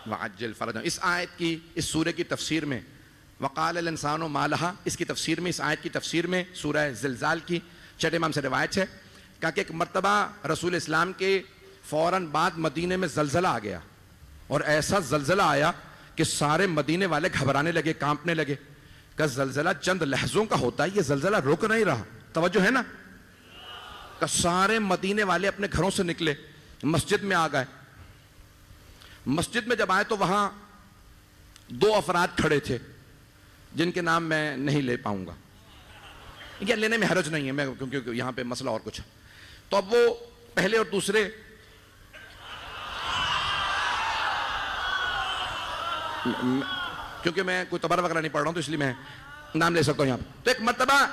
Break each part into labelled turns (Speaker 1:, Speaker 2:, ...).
Speaker 1: وعجل فرجا. اس آیت کی اس سورہ کی تفسیر میں وقال الانسان ما لہا، اس کی تفسیر میں، اس آیت کی تفسیر میں سورہ زلزال کی چھٹے امام سے روایت ہے کہ ایک مرتبہ رسول اسلام کے فوراً بعد مدینے میں زلزلہ آ گیا، اور ایسا زلزلہ آیا کہ سارے مدینے والے گھبرانے لگے، کانپنے لگے. کہ زلزلہ چند لحظوں کا ہوتا ہے، یہ زلزلہ رک نہیں رہا. توجہ ہے نا؟ کہ سارے مدینے والے اپنے گھروں سے نکلے، مسجد میں آ گئے. مسجد میں جب آئے تو وہاں 2 افراد کھڑے تھے جن کے نام میں نہیں لے پاؤں گا، یہ لینے میں حرج نہیں ہے میں، کیونکہ یہاں پہ مسئلہ اور کچھ ہے. تو اب وہ پہلے اور دوسرے کیونکہ میں کوئی تبرہ وغیرہ نہیں پڑھ رہا ہوں تو اس لیے میں نام لے سکتا ہوں یہاں پہ. تو ایک مرتبہ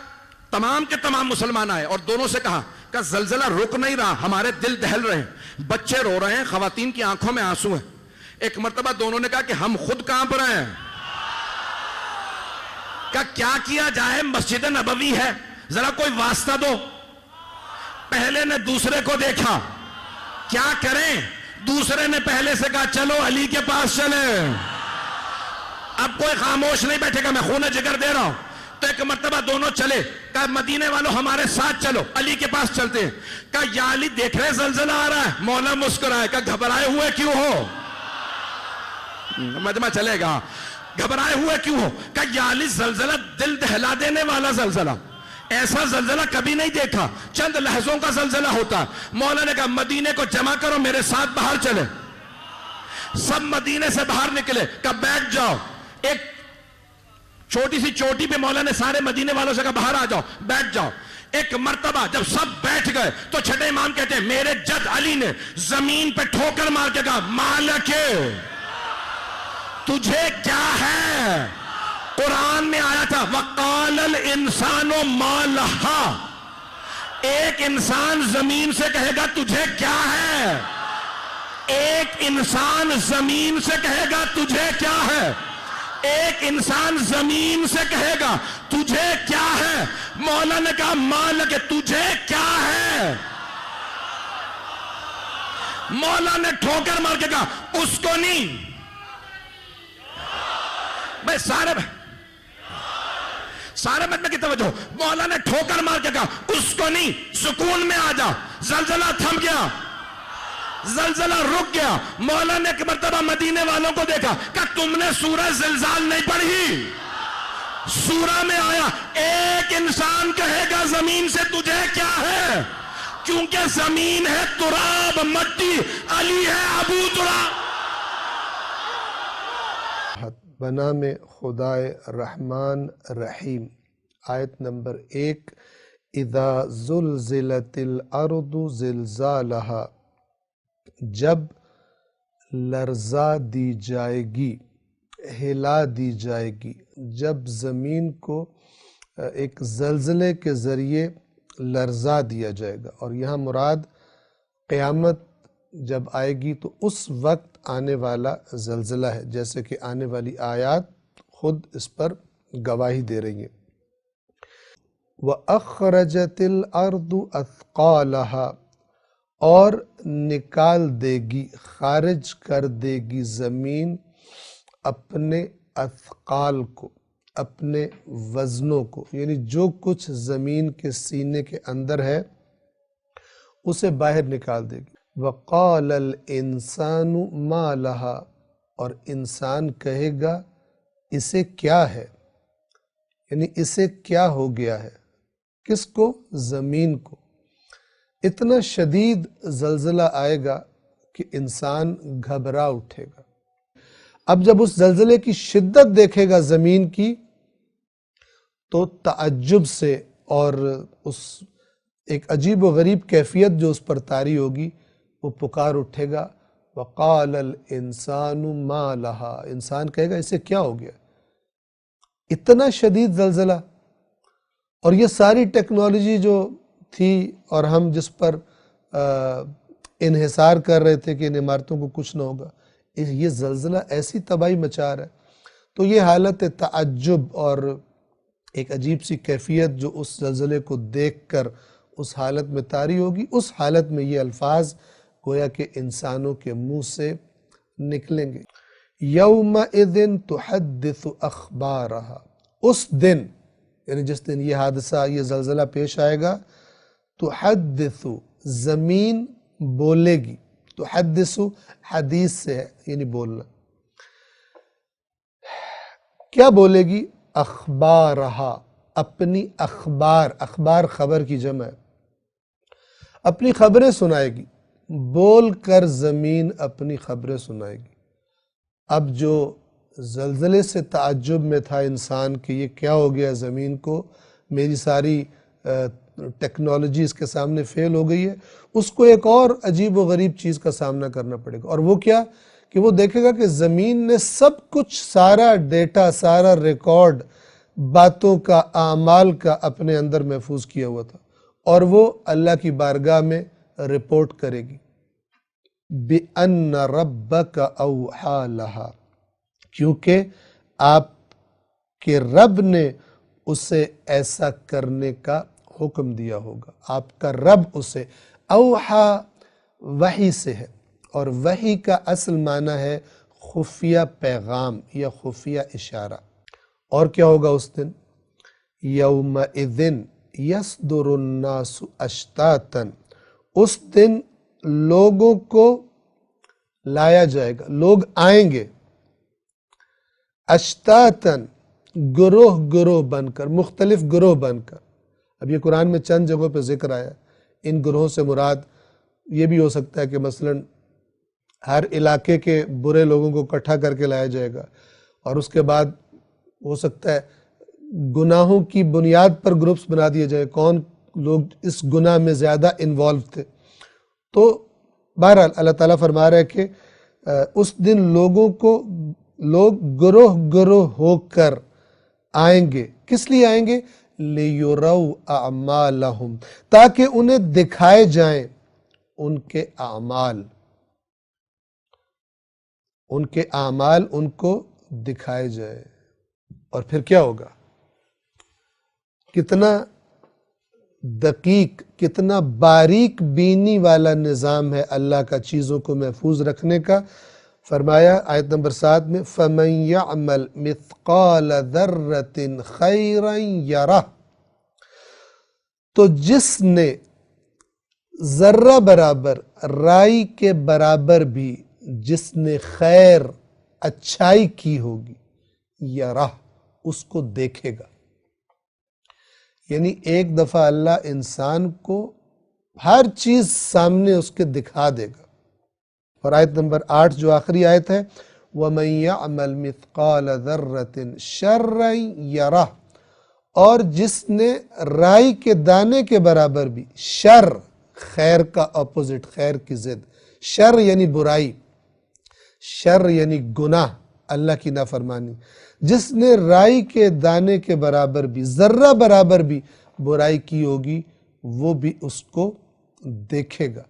Speaker 1: تمام کے تمام مسلمان آئے اور دونوں سے کہا کہ زلزلہ رک نہیں رہا، ہمارے دل دہل رہے ہیں، بچے رو رہے ہیں، خواتین کی آنکھوں میں آنسو ہیں. ایک مرتبہ دونوں نے کہا کہ ہم خود کانپ رہے ہیں. کہ کیا جائے، مسجد نبوی ہے، ذرا کوئی واسطہ دو. پہلے نے دوسرے کو دیکھا، کیا کریں؟ دوسرے نے پہلے سے کہا چلو علی کے پاس چلیں. اب کوئی خاموش نہیں بیٹھے گا، میں خون جگر دے رہا ہوں. تو ایک مرتبہ دونوں چلے، کہا مدینے والوں ہمارے ساتھ چلو، علی کے پاس چلتے ہیں. کہا یا علی دیکھ رہے زلزلہ آ رہا ہے. مولا مسکرائے، کہا گھبرائے ہوئے کیوں ہو؟ مجمع چلے گا. گھبرائے ہوئے کیوں ہو؟ کہا یا علی زلزلہ دل دہلا دینے والا زلزلہ، ایسا زلزلہ کبھی نہیں دیکھا، چند لحظوں کا زلزلہ ہوتا. مولا نے کہا مدینے کو جمع کرو، میرے ساتھ باہر چلے. سب مدینے سے باہر نکلے. کہا بیٹھ جاؤ. ایک چھوٹی سی چوٹی پہ مولا نے سارے مدینے والوں سے کہا باہر آ جاؤ، بیٹھ جاؤ. ایک مرتبہ جب سب بیٹھ گئے تو چھٹے امام کہتے ہیں میرے جد علی نے زمین پہ ٹھوکر مار کے کہا مالک تجھے کیا ہے؟ قرآن میں آیا تھا وَقَالَ الْإِنسَانُ مَا لَهَا. ایک انسان زمین سے کہے گا تجھے کیا ہے؟ ایک انسان زمین سے کہے گا تجھے کیا ہے؟ ایک انسان زمین سے کہے گا تجھے کیا ہے؟ مولا نے کہا مالک تجھے کیا ہے؟ مولا نے ٹھوکر مار کے کہا اس کو نہیں. میں سارے مجمع کی توجہ. مولا نے ٹھوکر مار کے کہا اس کو نہیں، سکون میں آ جا. زلزلہ تھم گیا، زلزلہ رک گیا. مولا نے ایک مرتبہ مدینے والوں کو دیکھا کہ تم نے سورہ زلزال نہیں پڑھی. سورہ میں آیا ایک انسان کہے گا زمین سے تجھے کیا ہے، کیونکہ زمین ہے تراب، مٹی، علی ہے ابو تراب.
Speaker 2: بنام خدائے رحمان رحیم. آیت نمبر 1 اذا زلزلت الارض زلزالہا، جب لرزا دی جائے گی، ہلا دی جائے گی، جب زمین کو ایک زلزلے کے ذریعے لرزا دیا جائے گا. اور یہاں مراد قیامت جب آئے گی تو اس وقت آنے والا زلزلہ ہے، جیسے کہ آنے والی آیات خود اس پر گواہی دے رہی ہیں. وَأَخْرَجَتِ الْأَرْضُ أَثْقَالَهَا، اور نکال دے گی، خارج کر دے گی زمین اپنے اثقال کو، اپنے وزنوں کو، یعنی جو کچھ زمین کے سینے کے اندر ہے اسے باہر نکال دے گی. وَقَالَ الْإِنسَانُ مَا لَهَا، اور انسان کہے گا اسے کیا ہے، یعنی اسے کیا ہو گیا ہے. کس کو؟ زمین کو. اتنا شدید زلزلہ آئے گا کہ انسان گھبرا اٹھے گا. اب جب اس زلزلے کی شدت دیکھے گا زمین کی تو تعجب سے اور اس ایک عجیب و غریب کیفیت جو اس پر طاری ہوگی وہ پکار اٹھے گا وَقَالَ الْإِنسَانُ مَا لَهَا. انسان کہے گا اسے کیا ہو گیا. اتنا شدید زلزلہ، اور یہ ساری ٹیکنالوجی جو تھی اور ہم جس پر انحصار کر رہے تھے کہ ان عمارتوں کو کچھ نہ ہوگا، یہ زلزلہ ایسی تباہی مچا رہا ہے. تو یہ حالت تعجب اور ایک عجیب سی کیفیت جو اس زلزلے کو دیکھ کر اس حالت میں طاری ہوگی، اس حالت میں یہ الفاظ گویا کہ انسانوں کے منہ سے نکلیں گے. یومئذ تحدث اخبارہا، اس دن یعنی جس دن یہ حادثہ یہ زلزلہ پیش آئے گا، تحدث زمین بولے گی، تحدث حدیث سے ہے یعنی بولنا، کیا بولے گی؟ اخبارہا، اپنی اخبار، اخبار خبر کی جمع ہے، اپنی خبریں سنائے گی، بول کر زمین اپنی خبریں سنائے گی۔ اب جو زلزلے سے تعجب میں تھا انسان کہ یہ کیا ہو گیا زمین کو، میری ساری ٹیکنالوجی اس کے سامنے فیل ہو گئی ہے، اس کو ایک اور عجیب و غریب چیز کا سامنا کرنا پڑے گا، اور وہ کیا کہ وہ دیکھے گا کہ زمین نے سب کچھ، سارا ڈیٹا، سارا ریکارڈ باتوں کا، اعمال کا اپنے اندر محفوظ کیا ہوا تھا، اور وہ اللہ کی بارگاہ میں رپورٹ کرے گی۔ بِأَنَّ رَبَّكَ أَوْحَى لَهَا، کیونکہ آپ کے رب نے اسے ایسا کرنے کا حکم دیا ہوگا، آپ کا رب اسے، اوحا وحی سے ہے، اور وحی کا اصل معنی ہے خفیہ پیغام یا خفیہ اشارہ۔ اور کیا ہوگا اس دن؟ یومئذ یصدر الناس اشتاتا، اس دن لوگوں کو لایا جائے گا، لوگ آئیں گے، اشتاتن، گروہ گروہ بن کر، مختلف گروہ بن کر۔ اب یہ قرآن میں چند جگہوں پہ ذکر آیا، ان گروہوں سے مراد یہ بھی ہو سکتا ہے کہ مثلا ہر علاقے کے برے لوگوں کو اکٹھا کر کے لایا جائے گا، اور اس کے بعد ہو سکتا ہے گناہوں کی بنیاد پر گروپس بنا دیے جائے، کون لوگ اس گناہ میں زیادہ انوالو تھے۔ تو بہرحال اللہ تعالیٰ فرما رہا ہے کہ اس دن لوگوں کو، لوگ گروہ گروہ ہو کر آئیں گے، کس لیے آئیں گے؟ لِيُرَوْا أَعْمَالَهُمْ، تاکہ انہیں دکھائے جائیں ان کے اعمال، ان کے اعمال ان کو دکھائے جائیں۔ اور پھر کیا ہوگا؟ کتنا دقیق، کتنا باریک بینی والا نظام ہے اللہ کا چیزوں کو محفوظ رکھنے کا۔ فرمایا آیت نمبر 7 میں فَمَنْ يَعْمَلْ مِثْقَالَ ذَرَّةٍ خَيْرًا يَرَهُ، تو جس نے ذرہ برابر، رائی کے برابر بھی جس نے خیر، اچھائی کی ہوگی، یرہ، اس کو دیکھے گا۔ یعنی ایک دفعہ اللہ انسان کو ہر چیز سامنے اس کے دکھا دے گا۔ اور آیت نمبر 8 جو آخری آیت ہے وَمَنْ يَعْمَلْ مِثْقَالَ ذَرَّةٍ شَرًّا يَرَهُ، اور جس نے رائی کے دانے کے برابر بھی، شر خیر کا اپوزٹ، خیر کی ضد، شر یعنی برائی، شر یعنی گناہ، اللہ کی نافرمانی، جس نے رائی کے دانے کے برابر بھی، ذرہ برابر بھی برائی کی ہوگی، وہ بھی اس کو دیکھے گا۔